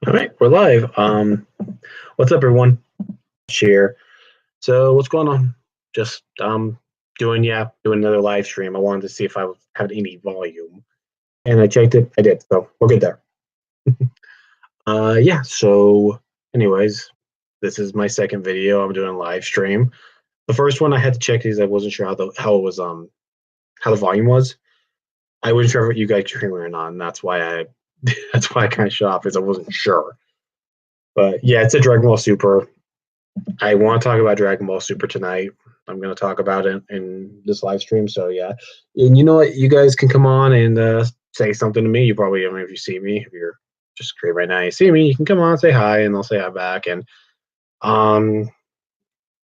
All right, we're live. What's up, everyone? Share. So, what's going on? Just doing another live stream. I wanted to see if had any volume, and I checked it. I did, so we're good there. Yeah. So, anyways, this is my second video. I'm doing a live stream. The first one I had to check because I wasn't sure how the volume was. I wasn't sure what you guys could hear me or not, and that's why I that's why I kind of shut off because I wasn't sure. But yeah, it's a Dragon Ball Super. I want to talk about Dragon Ball Super tonight. I'm going to talk about it in this live stream. So yeah, and you know what? You guys can come on and say something to me. You probably, I mean, if you see me, if you're just great right now, you see me, you can come on, say hi, and I'll say hi back. And um,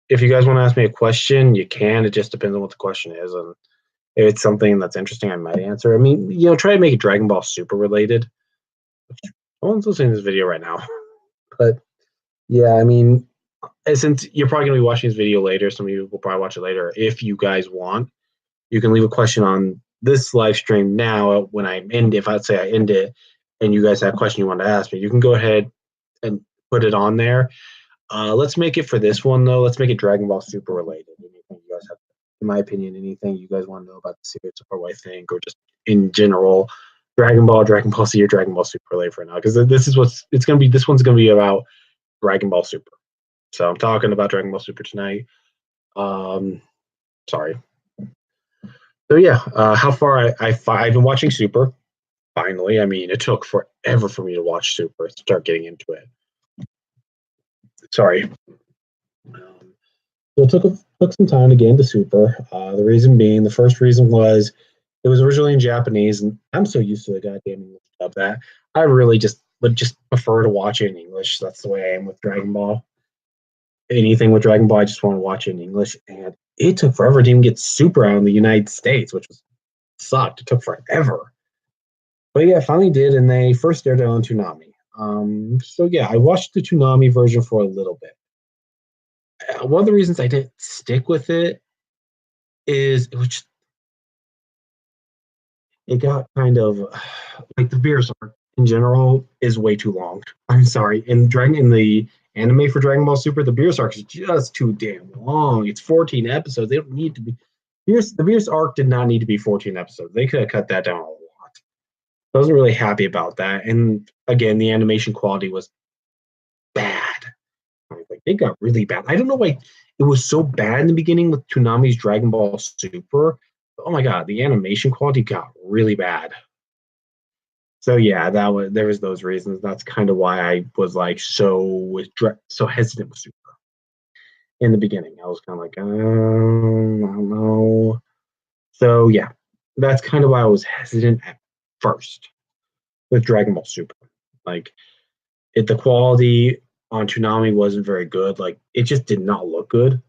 if you guys want to ask me a question, you can. It just depends on what the question is, and if it's something that's interesting, I might answer. I mean, try to make it Dragon Ball Super related. No one's listening to this video right now, but yeah, I mean, and since you're probably going to be watching this video later, some of you will probably watch it later. If you guys want, you can leave a question on this live stream now when I end. If I'd say I end it, and you guys have a question you want to ask me, you can go ahead and put it on there. Let's make it for this one though. Let's make it Dragon Ball Super related. Anything you guys have, in my opinion, anything you guys want to know about the series or what I think, or just in general, Dragon Ball Z, or Dragon Ball Super related for now. Because this is what's it's gonna be. This one's gonna be about Dragon Ball Super. So I'm talking about Dragon Ball Super tonight. Um, Sorry. So yeah, how far I've been watching Super. Finally, I mean, it took forever for me to watch Super, start getting into it. Sorry. So it took some time to get into Super. The reason being, the first reason was it was originally in Japanese, and I'm so used to the goddamn English dub that I really just would just prefer to watch it in English. That's the way I am with Dragon Ball. Anything with Dragon Ball, I just want to watch it in English. And it took forever to even get Super out in the United States, which was sucked. It took forever. But yeah, I finally did, and they first aired it on Toonami. So yeah, I watched the Toonami version for a little bit. One of the reasons I didn't stick with it is it got kind of like the Beerus arc in general is way too long. I'm sorry. In the anime for Dragon Ball Super, the Beerus arc is just too damn long. It's 14 episodes. They don't need to be. The Beerus arc did not need to be 14 episodes. They could have cut that down a lot. I wasn't really happy about that. And again, the animation quality was bad. Like it got really bad. I don't know why it was so bad in the beginning with Toonami's Dragon Ball Super. Oh my god, the animation quality got really bad. So yeah, there was those reasons. That's kind of why I was like so hesitant with Super in the beginning. I was kind of like, I don't know. So yeah, that's kind of why I was hesitant at first with Dragon Ball Super. Like the quality on Toonami wasn't very good. Like it just did not look good.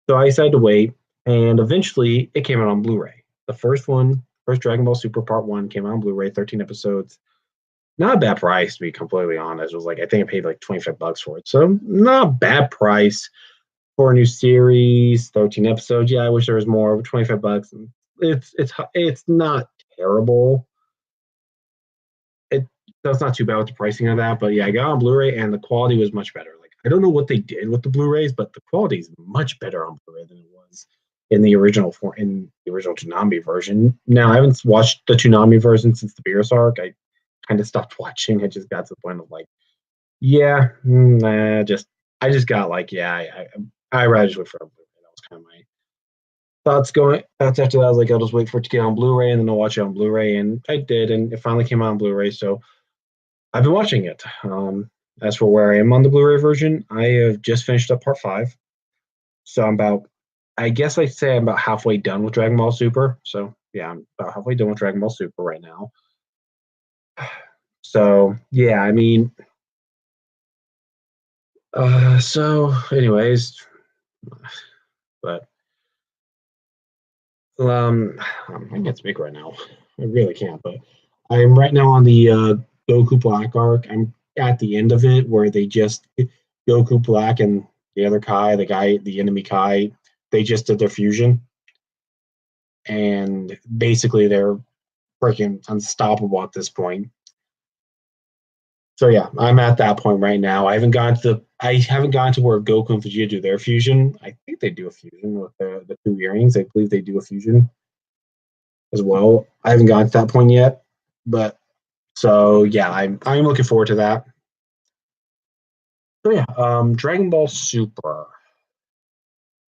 So I decided to wait, and eventually it came out on Blu-ray. The first Dragon Ball Super Part One, came out on Blu-ray, 13 episodes. Not a bad price, to be completely honest. It was like I think I paid like $25 for it, so not a bad price for a new series. 13 episodes. Yeah, I wish there was more. $25. It's not terrible. That's not too bad with the pricing of that, but yeah, I got on Blu-ray and the quality was much better. Like I don't know what they did with the Blu-rays, but the quality is much better on Blu-ray than it was in the original Toonami version. Now I haven't watched the Toonami version since the Beerus arc. I kind of stopped watching. I just got to the point of like, yeah, I just got like, yeah, I rather just wait for a Blu-ray. That was kind of my thoughts after that. I was like, I'll just wait for it to get on Blu-ray and then I'll watch it on Blu-ray, and I did, and it finally came out on Blu-ray. So I've been watching it. As for where I am on the Blu-ray version, I have just finished up part five. So I guess I'd say I'm about halfway done with Dragon Ball Super. So yeah, I'm about halfway done with Dragon Ball Super right now. So yeah, I mean, so anyways, but I can't speak right now. I really can't. But I'm right now on the Goku Black arc. I'm at the end of it where they just Goku Black and the other Kai, the enemy Kai, they just did their fusion, and basically they're freaking unstoppable at this point. So yeah, I'm at that point right now. I haven't gone to where Goku and Vegeta do their fusion. I think they do a fusion with the two earrings. I believe they do a fusion as well. I haven't gotten to that point yet, but so yeah, I'm looking forward to that. So yeah, Dragon Ball Super.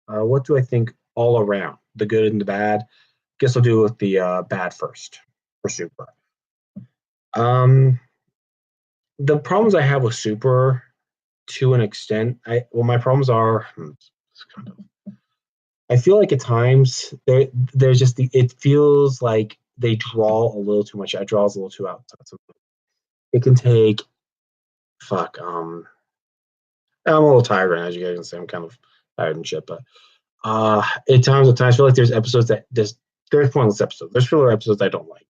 What do I think all around? The good and the bad. Guess I'll do with the bad first for Super. Um, the problems I have with Super, to an extent, my problems are. It's kind of, I feel like at times there's just it feels like they draw a little too much. It draws a little too out. It can take fuck. I'm a little tired right now, as you guys can see. I'm kind of tired and shit, but at times I feel like there's episodes that just there's pointless episodes. There's filler episodes I don't like.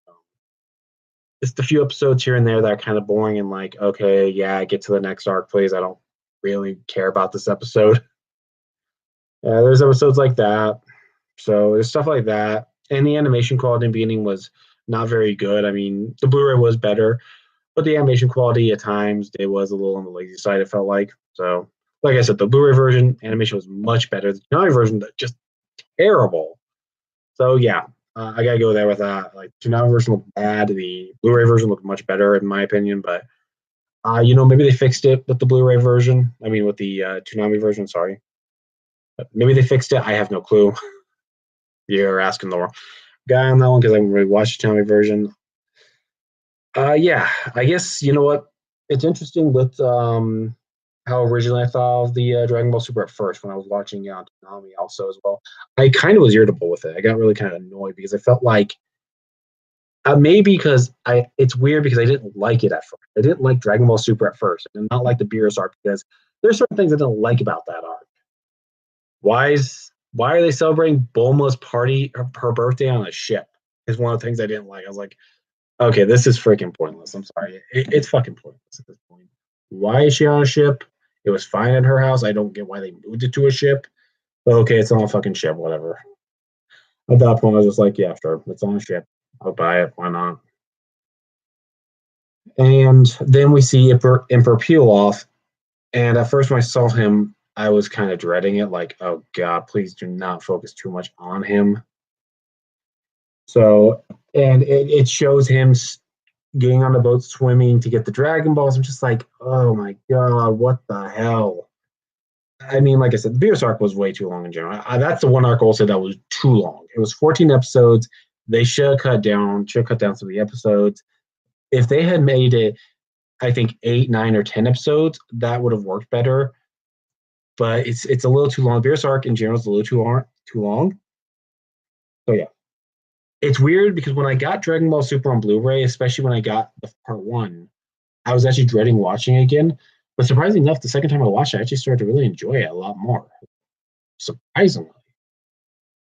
Just the few episodes here and there that are kind of boring and like, okay, yeah, get to the next arc, please. I don't really care about this episode. There's episodes like that. So there's stuff like that. And the animation quality in the beginning was not very good. I mean, the Blu-ray was better, but the animation quality at times it was a little on the lazy side. It felt like so. Like I said, the Blu-ray version animation was much better. The Toonami version just terrible. So yeah, I gotta go there with that. Like Toonami version looked bad. The Blu-ray version looked much better in my opinion, but maybe they fixed it with the Blu-ray version. I mean, with the Toonami version. Sorry, but maybe they fixed it. I have no clue. You're asking the wrong guy on that one because I haven't really watched the Toonami version. Yeah, I guess you know what. It's interesting with how originally I thought of the Dragon Ball Super at first when I was watching it on Toonami also as well. I kind of was irritable with it. I got really kind of annoyed because I felt like maybe because it's weird because I didn't like it at first. I didn't like Dragon Ball Super at first. I did not like the Beerus arc because there's certain things I didn't like about that arc. Why are they celebrating Bulma's party her birthday on a ship? Is one of the things I didn't like. I was like, okay, this is freaking pointless. I'm sorry. It's fucking pointless at this point. Why is she on a ship? It was fine at her house. I don't get why they moved it to a ship. But okay, it's on a fucking ship, whatever. At that point, I was just like, yeah, sure, it's on a ship. I'll buy it. Why not? And then we see Emperor Pilaf. And at first, when I saw him, I was kind of dreading it. Like, oh god, please do not focus too much on him. So, and it shows him getting on the boat, swimming to get the Dragon Balls. I'm just like, oh my god, what the hell? I mean, like I said, the Beerus arc was way too long in general. That's the one arc also that was too long. It was 14 episodes. They should have cut down some of the episodes. If they had made it, I think 8, 9, or 10 episodes, that would have worked better. But it's a little too long. Beerus arc in general is a little too long. So yeah, it's weird because when I got Dragon Ball Super on Blu-ray, especially when I got the part one, I was actually dreading watching it again. But surprisingly enough, the second time I watched it, I actually started to really enjoy it a lot more. Surprisingly.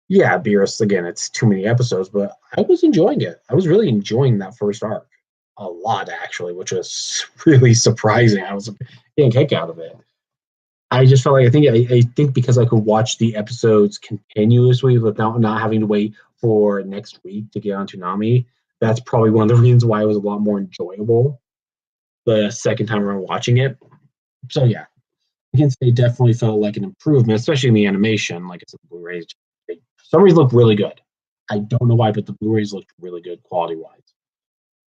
Yeah, Beerus, again, it's too many episodes, but I was enjoying it. I was really enjoying that first arc a lot, actually, which was really surprising. I was getting a kick out of it. I just felt like I think because I could watch the episodes continuously without not having to wait for next week to get on Toonami, that's probably one of the reasons why it was a lot more enjoyable the second time around watching it. So yeah, I can say it definitely felt like an improvement, especially in the animation. Like I said, the Blu-rays, for some reason, look really good. I don't know why, but the Blu-rays looked really good quality wise.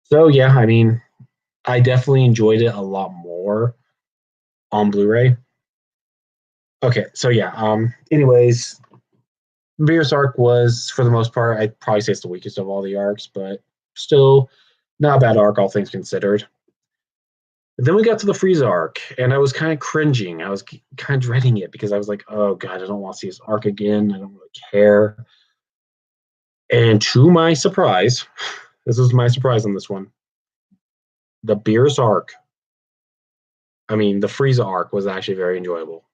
So yeah, I mean, I definitely enjoyed it a lot more on Blu-ray. Okay, so yeah. Anyways, Beerus arc was for the most part, I'd probably say it's the weakest of all the arcs, but still not a bad arc, all things considered. Then we got to the Frieza arc, and I was kind of cringing. I was kind of dreading it because I was like, "Oh God, I don't want to see this arc again. I don't really care." And to my surprise, this was my surprise on this one. The Beerus arc, I mean, the Frieza arc was actually very enjoyable.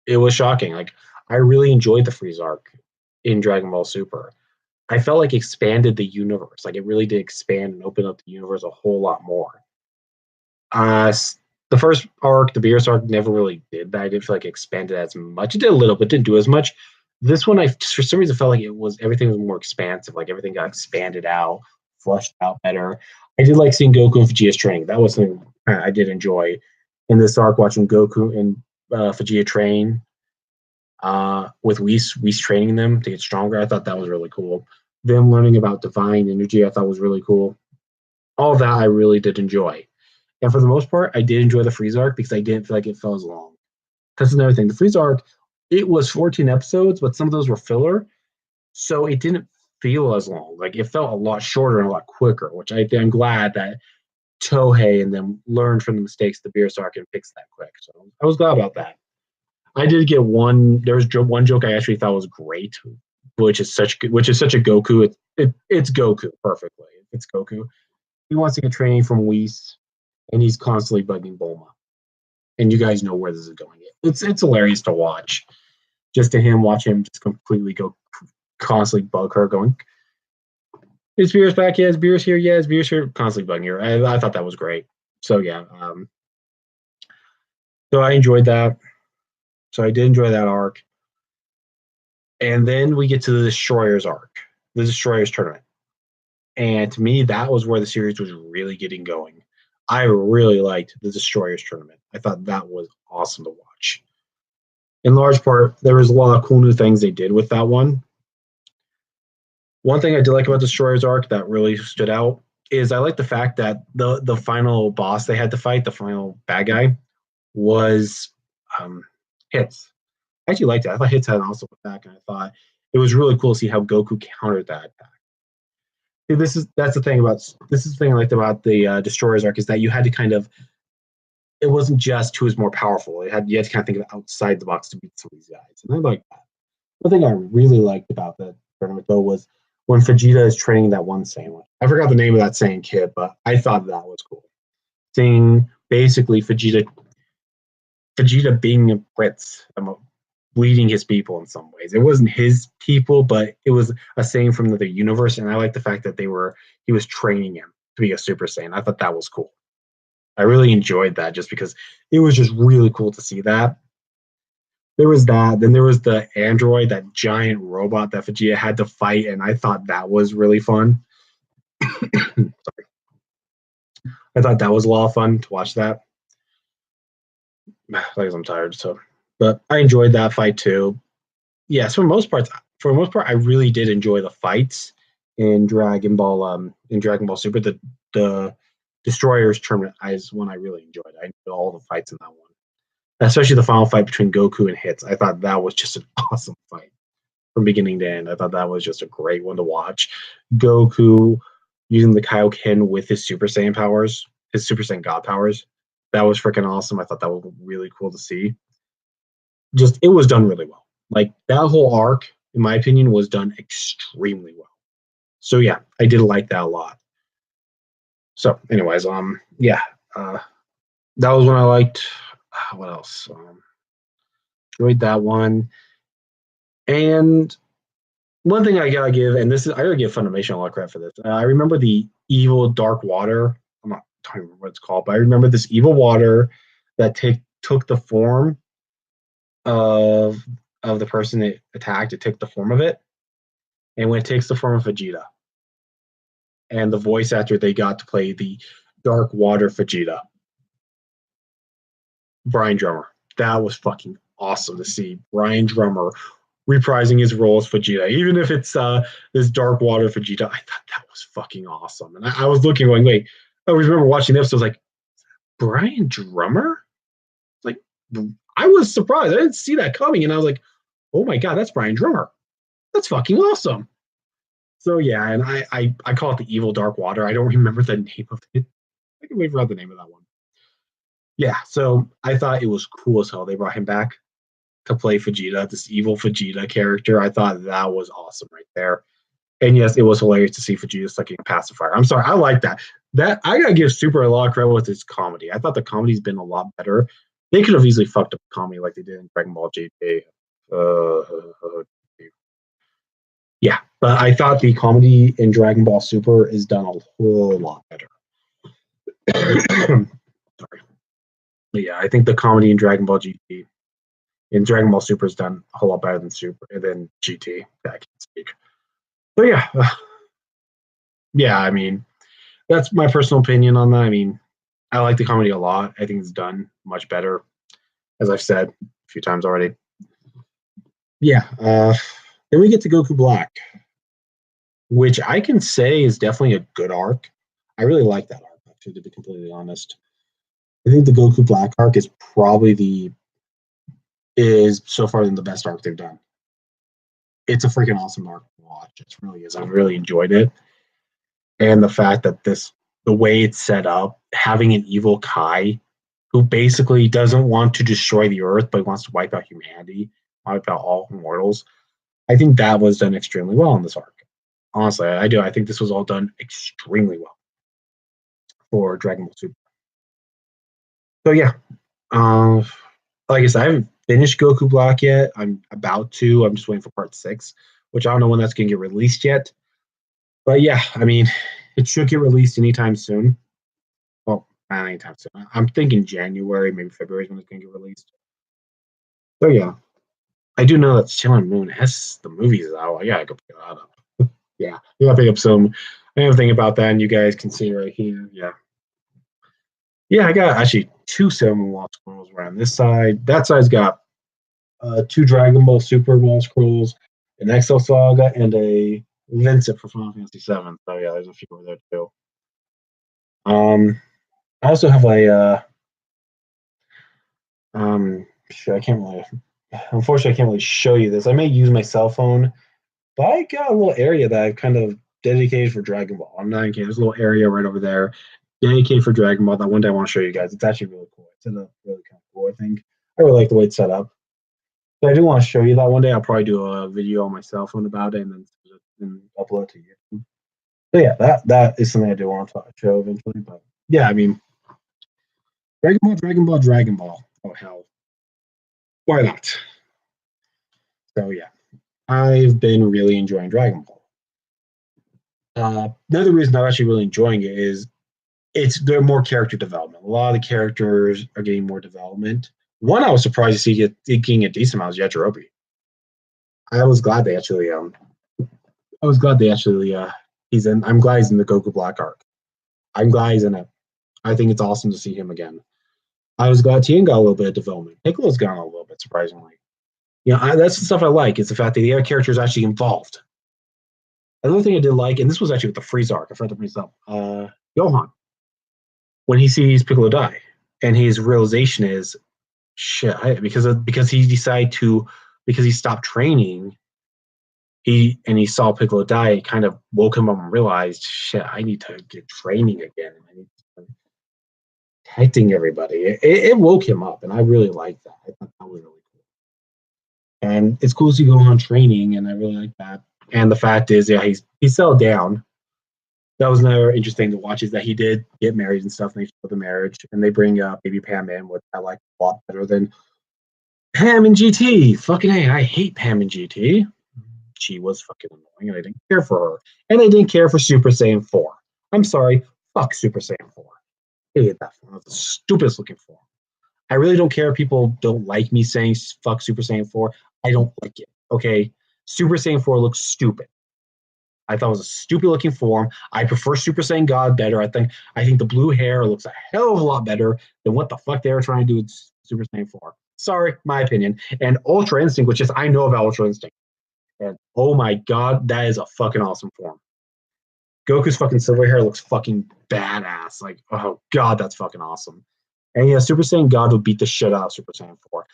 It was shocking. Like I really enjoyed the Frieza arc in Dragon Ball Super. I felt like it expanded the universe. Like it really did expand and open up the universe a whole lot more. Uh, the first arc, the Beerus arc, never really did that. I didn't feel like it expanded as much. It did a little, but didn't do as much. This one, I for some reason felt like everything was more expansive. Like everything got expanded out, flushed out better. I did like seeing Goku and Vegeta's training. That was something I did enjoy in this arc watching Goku and Vegeta train with Whis training them to get stronger. I thought that was really cool. Them learning about divine energy, I thought was really cool. All of that I really did enjoy. And for the most part, I did enjoy the Freeze arc because I didn't feel like it felt as long. That's another thing. The Freeze arc, it was 14 episodes, but some of those were filler, so it didn't feel as long. Like it felt a lot shorter and a lot quicker, which I'm glad that Tohei and them learned from the mistakes of the Beerus arc and fixed that quick. So I was glad about that. I did get one. There was one joke I actually thought was great, which is such a Goku. It's Goku perfectly. It's Goku. He wants to get training from Whis, and he's constantly bugging Bulma. And you guys know where this is going. It's hilarious to watch. Just to watch him just completely go constantly bug her, going, "Is Beerus back? Yeah, is Beerus here? Yeah, is Beerus here?" Constantly bugging her. I thought that was great. So yeah, so I enjoyed that. So I did enjoy that arc. And then we get to the Destroyers arc, the Destroyers tournament. And to me, that was where the series was really getting going. I really liked the Destroyers tournament. I thought that was awesome to watch. In large part, there was a lot of cool new things they did with that one. One thing I did like about Destroyers arc that really stood out is I like the fact that the final boss they had to fight, the final bad guy, was Hits. I actually liked it. I thought Hits had an awesome attack, and I thought it was really cool to see how Goku countered that attack. This is the thing I liked about the Destroyers arc is that you had to kind of, it wasn't just who was more powerful. You had to kind of think of outside the box to beat some of these guys, and I like that. One thing I really liked about the tournament though was when Vegeta is training that one Saiyan. I forgot the name of that Saiyan kid, but I thought that was cool. Seeing basically Vegeta being a prince, leading his people in some ways. It wasn't his people, but it was a Saiyan from the universe, and I like the fact that he was training him to be a Super Saiyan. I thought that was cool. I really enjoyed that just because it was just really cool to see that. There was that. Then there was the android, that giant robot that Vegeta had to fight, and I thought that was really fun. Sorry. I thought that was a lot of fun to watch that. Like I'm tired, so but I enjoyed that fight too. Yes, for the most part, I really did enjoy the fights in Dragon Ball. In Dragon Ball Super, the Destroyers tournament is one I really enjoyed. I enjoyed all the fights in that one, especially the final fight between Goku and Hits. I thought that was just an awesome fight from beginning to end. I thought that was just a great one to watch. Goku using the Kaioken with his Super Saiyan powers, his Super Saiyan God powers. That was freaking awesome. I thought that was really cool to see. Just it was done really well. Like that whole arc, in my opinion, was done extremely well. So yeah, I did like that a lot. So, anyways, yeah, that was one I liked. What else? Enjoyed that one. And one thing I gotta give, and this is I gotta give Funimation a lot of credit for this. I remember the evil dark water. I'm not talking about what it's called, but I remember this evil water that took the form of the person it attacked. It took the form of it, and when it takes the form of Vegeta, and the voice actor they got to play the dark water Vegeta, Brian Drummer. That was fucking awesome to see Brian Drummer reprising his role as Vegeta, even if it's this dark water Vegeta. I thought that was fucking awesome, and I was looking going, wait. I remember watching the episode, I was like, Brian Drummer? Like, I was surprised. I didn't see that coming, and I was like, oh my god, that's Brian Drummer. That's fucking awesome. So yeah, and I call it the evil dark water. I don't remember the name of it. I can wait for the name of that one. Yeah, so I thought it was cool as hell. They brought him back to play Vegeta, this evil Vegeta character. I thought that was awesome right there. And yes, it was hilarious to see Vegeta sucking a pacifier. I'm sorry, I like that. That I gotta give Super a lot of credit with its comedy. I thought the comedy's been a lot better. They could have easily fucked up comedy like they did in Dragon Ball GT. Yeah, but I thought the comedy in Dragon Ball Super is done a whole lot better. Sorry. But yeah, I think the comedy in Dragon Ball GT in Dragon Ball Super is done a whole lot better than GT. I can't speak. But yeah, yeah. I mean, that's my personal opinion on that. I mean, I like the comedy a lot. I think it's done much better, as I've said a few times already. Yeah. Then we get to Goku Black, which I can say is definitely a good arc. I really like that arc, actually, to be completely honest. I think the Goku Black arc is probably is so far the best arc they've done. It's a freaking awesome arc to watch. It really is. I've really enjoyed it. And the fact that the way it's set up, having an evil Kai who basically doesn't want to destroy the Earth, but wants to wipe out humanity, wipe out all mortals. I think that was done extremely well in this arc. Honestly, I do. I think this was all done extremely well for Dragon Ball Super. So yeah, uh, like I said, I haven't finished Goku Black yet. I'm about to. I'm just waiting for part 6, which I don't know when that's going to get released yet. But yeah, I mean, it should get released anytime soon. Well, not anytime soon. I'm thinking January, maybe February is when it's going to get released. So yeah, I do know that Sailor Moon has the movies out. I gotta go pick that up. Yeah, I gotta pick up some. I have a thing about that, and you guys can see right here. Yeah, yeah, I got actually 2 Sailor Moon Lost Scrolls around this side. That side's got 2 Dragon Ball Super Lost Scrolls, an Excel Saga, and a Vincent for Final Fantasy VII. So yeah, there's a few over there too. I also have shit, I can't really. Unfortunately, I can't really show you this. I may use my cell phone, but I got a little area that I've kind of dedicated for Dragon Ball. I'm not kidding. There's a little area right over there dedicated for Dragon Ball that one day I want to show you guys. It's actually really cool. It's in a really kind of cool, I think. I really like the way it's set up. So I do want to show you that one day. I'll probably do a video on my cell phone about it and then upload it to YouTube. So yeah, that is something I do want to show eventually. But yeah, I mean, Dragon Ball, Dragon Ball, Dragon Ball. Oh hell, why not? So yeah, I've been really enjoying Dragon Ball. Another reason I'm actually really enjoying it is they're more character development. A lot of the characters are getting more development. One I was surprised to see getting a decent amount is Yajirobe. I was glad they actually I was glad they actually he's in. I'm glad he's in the Goku Black arc. I'm glad he's in it. I think it's awesome to see him again. I was glad Tien got a little bit of development. Piccolo's gone a little bit, surprisingly. You know, that's the stuff I like. It's the fact that the other characters are actually involved. Another thing I did like, and this was actually with the Frieza arc, I forgot to bring this up. Gohan, when he sees Piccolo die, and his realization is, shit, because he decided to because he stopped training, he saw Piccolo die, it kind of woke him up and realized, shit, I need to get training again. I need to start protecting everybody. It woke him up, and I really liked that. I thought that was really cool. And it's cool to see Gohan training, and I really like that. And the fact is, yeah, he's settled down. That was another interesting to watch is that he did get married and stuff, and they show the marriage, and they bring baby Pam in, which I like a lot better than Pam and GT. Fucking A, I hate Pam and GT. She was fucking annoying, and I didn't care for her. And I didn't care for Super Saiyan 4. I'm sorry, fuck Super Saiyan 4. I hated that form. It was the stupidest looking form. I really don't care if people don't like me saying fuck Super Saiyan 4. I don't like it. Okay? Super Saiyan 4 looks stupid. I thought it was a stupid looking form. I prefer Super Saiyan God better. I think the blue hair looks a hell of a lot better than what the fuck they were trying to do with Super Saiyan 4. Sorry, my opinion. And Ultra Instinct, which is I know about Ultra Instinct. And oh my god, that is a fucking awesome form. Goku's fucking silver hair looks fucking badass. Like, oh god, that's fucking awesome. And yeah, Super Saiyan God would beat the shit out of Super Saiyan 4.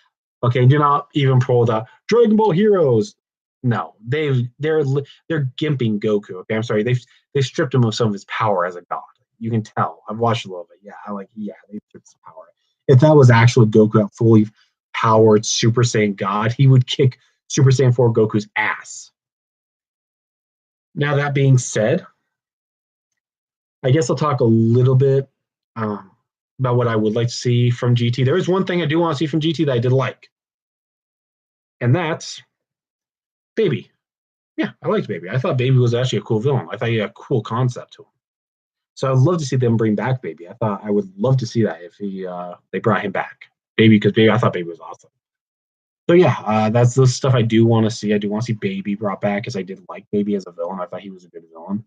Okay, do not even pull the Dragon Ball Heroes. No, they're gimping Goku. Okay, I'm sorry. They stripped him of some of his power as a god. You can tell. I've watched a little bit. Yeah, they stripped his power. If that was actually Goku at fully powered Super Saiyan God, he would kick Super Saiyan 4 Goku's ass. Now that being said, I guess I'll talk a little bit about what I would like to see from GT. There is one thing I do want to see from GT that I did like, and that's Baby. Yeah, I liked Baby. I thought Baby was actually a cool villain. I thought he had a cool concept to him. So I'd love to see them bring back Baby. I would love to see that if they brought him back. Baby, because I thought Baby was awesome. So yeah, that's the stuff I do want to see. I do want to see Baby brought back because I did like Baby as a villain. I thought he was a good villain.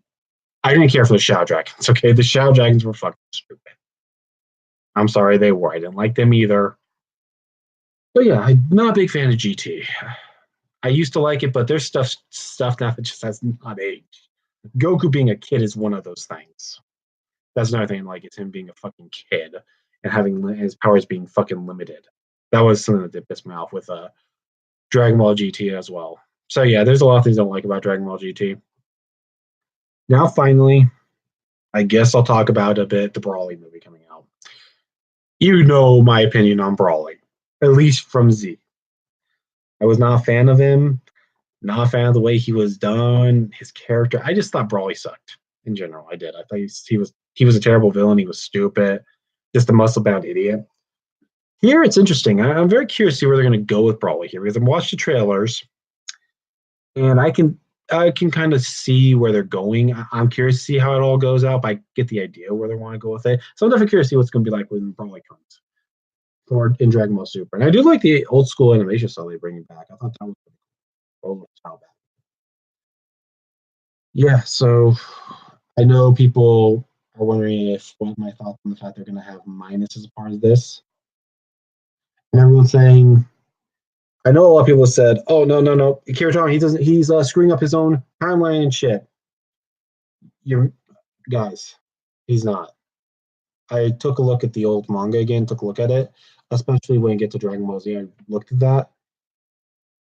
I didn't care for the Shadow Dragons. Okay, the Shadow Dragons were fucking stupid. I'm sorry they were. I didn't like them either. But yeah, I'm not a big fan of GT. I used to like it, but there's stuff now that just has not aged. Goku being a kid is one of those things. That's another thing. Like, it's him being a fucking kid and having his powers being fucking limited. That was something that did piss me off with Dragon Ball GT as well. So yeah, there's a lot of things I don't like about Dragon Ball GT. Now, finally, I guess I'll talk about a bit the Broly movie coming out. You know my opinion on Broly, at least from Z. I was not a fan of him. Not a fan of the way he was done, his character. I just thought Broly sucked in general. I did. I thought he was a terrible villain. He was stupid, just a muscle bound idiot. Here it's interesting. I'm very curious to see where they're going to go with Broly here because I've watched the trailers, and I can kind of see where they're going. I'm curious to see how it all goes out, but I get the idea where they want to go with it. So I'm definitely curious to see what's going to be like when Broly comes or in Dragon Ball Super. And I do like the old school animation style they're bringing back. I thought that was pretty cool. Yeah, so I know people are wondering if what my thoughts on the fact they're going to have Minus as a part of this, and everyone's saying. I know a lot of people said, "Oh no, no, no, Kiritama, he doesn't. He's screwing up his own timeline and shit." You guys, he's not. I took a look at the old manga again. Took a look at it, especially when you get to Dragon Ball Z. I looked at that.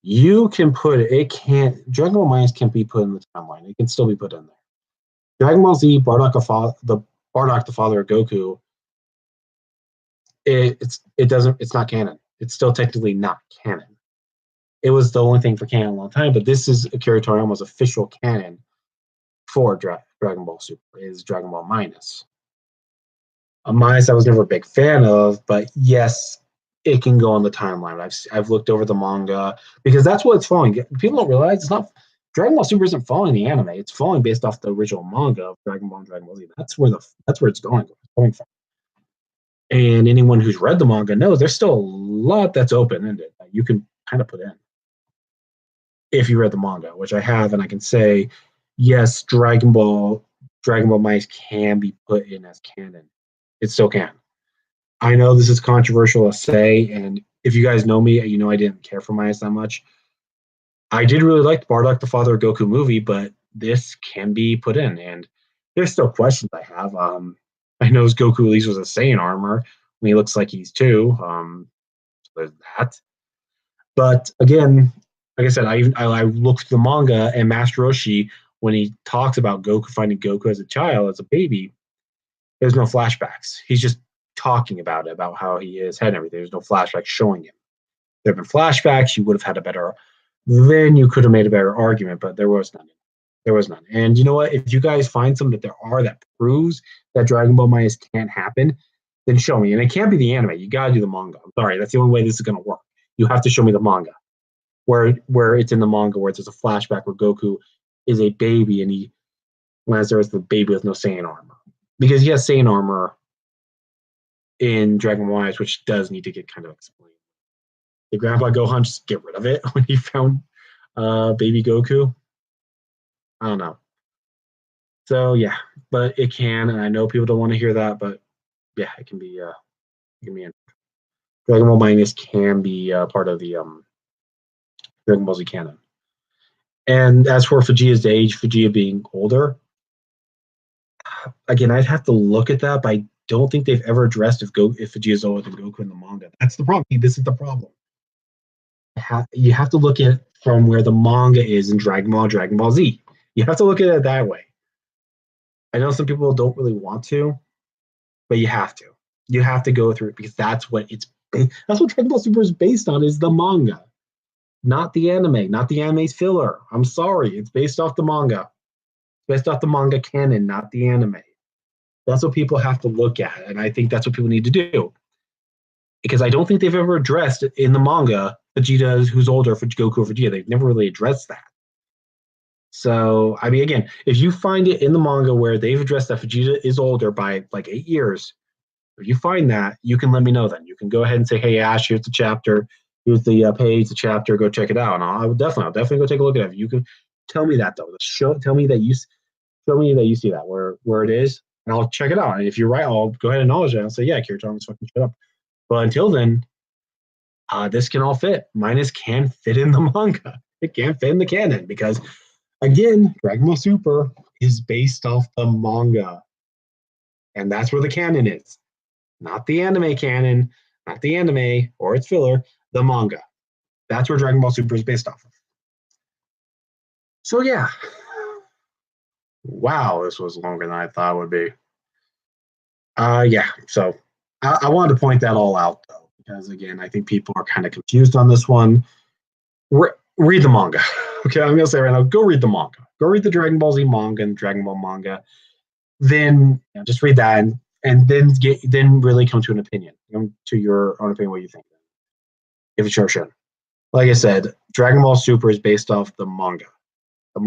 You can put it. It can't. Dragon Ball Minus can't be put in the timeline. It can still be put in there. Dragon Ball Z, Bardock, the father of Goku. It's not canon. It's still technically not canon. It was the only thing for canon a long time, but this is Akira Toriyama's official canon for Dragon Ball Super is Dragon Ball Minus. Minus I was never a big fan of, but yes, it can go on the timeline. I've looked over the manga because that's what it's following. People don't realize it's not Dragon Ball Super isn't following the anime. It's following based off the original manga of Dragon Ball and Dragon Ball Z. That's where it's going from. And anyone who's read the manga knows there's still a lot that's open-ended that you can kind of put in if you read the manga, which I have, and I can say, yes, Dragon Ball Minus can be put in as canon. It still can. I know this is controversial to say, and if you guys know me, you know I didn't care for Minus that much. I did really like Bardock, the Father of Goku movie, but this can be put in, and there's still questions I have. I know Goku at least was a Saiyan armor when he looks like he's two. So there's that. But again, like I said, I looked at the manga and Master Roshi when he talks about Goku finding Goku as a child, as a baby. There's no flashbacks. He's just talking about it, about how he is head and everything. There's no flashbacks showing him. There have been flashbacks. You would have had a better. Then you could have made a better argument, but there was none. There was none. And you know what? If you guys find something that there are that proves that Dragon Ball Minus can't happen, then show me. And it can't be the anime. You gotta do the manga. I'm sorry. That's the only way this is gonna work. You have to show me the manga. Where it's in the manga where there's a flashback where Goku is a baby and he lands there as the baby with no Saiyan armor. Because he has Saiyan armor in Dragon Ball Minus, which does need to get kind of explained. Did Grandpa Gohan just get rid of it when he found baby Goku? I don't know. So yeah, but it can, and I know people don't want to hear that, but yeah, it can be. In. Dragon Ball Minus can be part of the Dragon Ball Z canon. And as for Vegeta's age, Vegeta being older, again, I'd have to look at that, but I don't think they've ever addressed if Vegeta's older than Goku in the manga. That's the problem. This is the problem. You have to look at it from where the manga is in Dragon Ball Z. You have to look at it that way. I know some people don't really want to, but you have to. You have to go through it because that's what Dragon Ball Super is based on is the manga, not the anime, not the anime's filler. I'm sorry, it's based off the manga. It's based off the manga canon, not the anime. That's what people have to look at, and I think that's what people need to do. Because I don't think they've ever addressed in the manga Vegeta who's older for Goku or Vegeta. They've never really addressed that. So, I mean, again, if you find it in the manga where they've addressed that Vegeta is older by like 8 years, if you find that, you can let me know then. You can go ahead and say, hey, Ash, here's the chapter. Here's the page, the chapter. Go check it out. And I'll definitely go take a look at it. You can tell me that, though. Tell me that you see that where it is. and I'll check it out. And if you're right, I'll go ahead and acknowledge it. I'll say, yeah, Kirito, this fucking shit up. But until then, this can all fit. Minus can fit in the manga. It can't fit in the canon because, again, Dragon Ball Super is based off the manga. And that's where the canon is. Not the anime canon, not the anime or its filler, the manga. That's where Dragon Ball Super is based off of. So, yeah. Wow, this was longer than I thought it would be. Yeah, so I wanted to point that all out, though, because, again, I think people are kind of confused on this one. Read the manga. Okay, I'm going to say right now, go read the manga. Go read the Dragon Ball Z manga and Dragon Ball manga. Then just read that and then really come to an opinion. Come to your own opinion, what you think. If it's your show. Like I said, Dragon Ball Super is based off the manga. The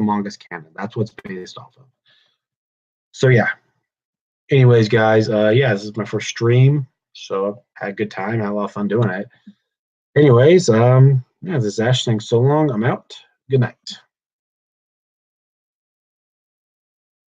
manga's canon. That's what's based off of. So yeah. Anyways, guys, yeah, this is my first stream, so I had a good time, had a lot of fun doing it. Anyways, yeah, this is Ash. Thanks so long. I'm out. Good night.